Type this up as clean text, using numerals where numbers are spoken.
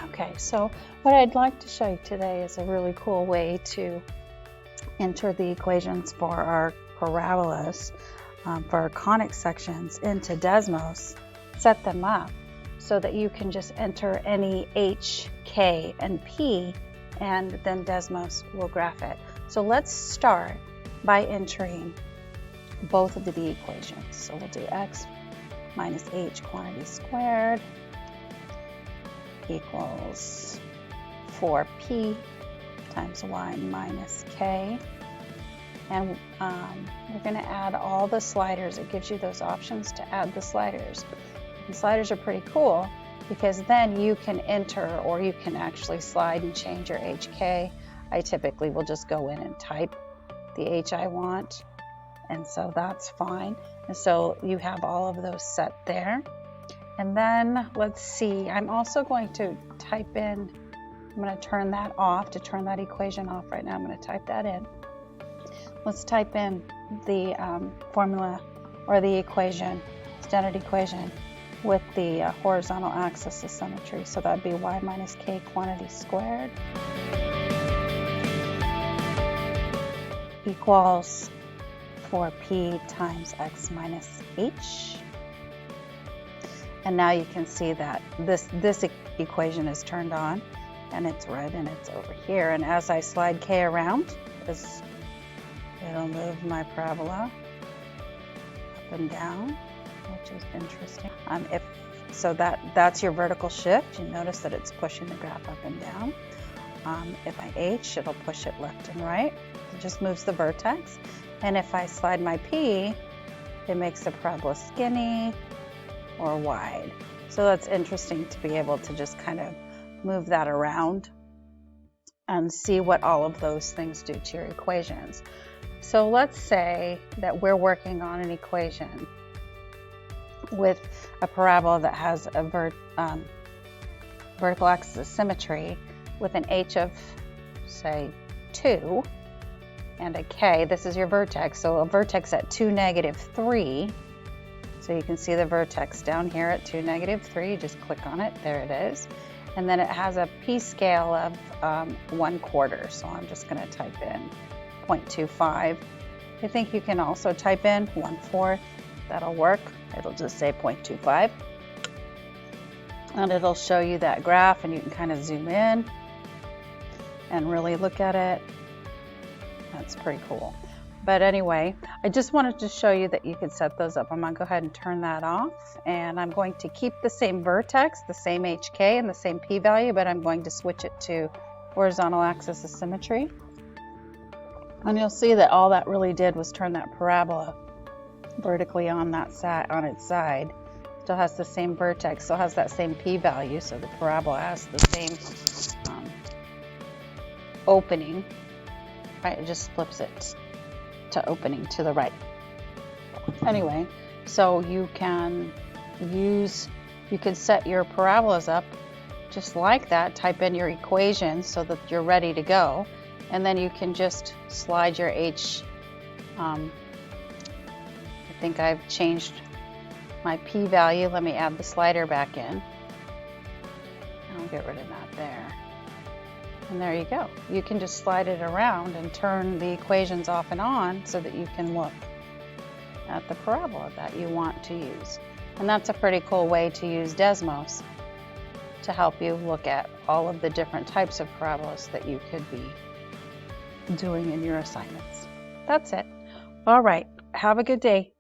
Okay, so what I'd like to show you today is a really cool way to enter the equations for our parabolas, for our conic sections into Desmos, set them up so that you can just enter any h, k, and p, and then Desmos will graph it. So let's start by entering both of the equations. So we'll do x minus h quantity squared equals 4p times y minus k. And we're going to add all the sliders. It gives you those options to add the sliders. And sliders are pretty cool because then you can enter, or you can actually slide and change your HK. I typically will just go in and type the H I want, and so that's fine. And so you have all of those set there. And then let's see, I'm also going to type in, I'm going to turn that off, to turn that equation off right now. I'm going to type that in. Let's type in the formula or the equation, standard equation with the horizontal axis of symmetry. So that'd be y minus k quantity squared equals 4p times x minus h. And now you can see that this equation is turned on and it's red and it's over here. And as I slide k around, it'll move my parabola up and down, which is interesting. So that's your vertical shift. You notice that it's pushing the graph up and down. If I h, it'll push it left and right. It just moves the vertex. And if I slide my p, it makes the parabola skinny or wide. So that's interesting to be able to just kind of move that around and see what all of those things do to your equations. So let's say that we're working on an equation with a parabola that has a vertical axis of symmetry with an h of, say, 2 and a k. This is your vertex, so a vertex at 2, -3. So you can see the vertex down here at 2, -3. You just click on it, there it is. And then it has a p scale of 1/4. So I'm just going to type in 0.25. I think you can also type in 1/4. That'll work. It'll just say 0.25. And it'll show you that graph, and you can kind of zoom in and really look at it. That's pretty cool. But anyway, I just wanted to show you that you could set those up. I'm going to go ahead and turn that off, and I'm going to keep the same vertex, the same HK, and the same p-value, but I'm going to switch it to horizontal axis of symmetry. And you'll see that all that really did was turn that parabola vertically on that side, on its side. Still has the same vertex, still has that same p-value, so the parabola has the same opening, right? It just flips it to opening to the right. Anyway, so you can set your parabolas up just like that, type in your equations so that you're ready to go, and then you can just slide your h. I think I've changed my p-value. Let me add the slider back in. I'll get rid of that there. And there you go. You can just slide it around and turn the equations off and on so that you can look at the parabola that you want to use. And that's a pretty cool way to use Desmos to help you look at all of the different types of parabolas that you could be doing in your assignments. That's it. All right. Have a good day.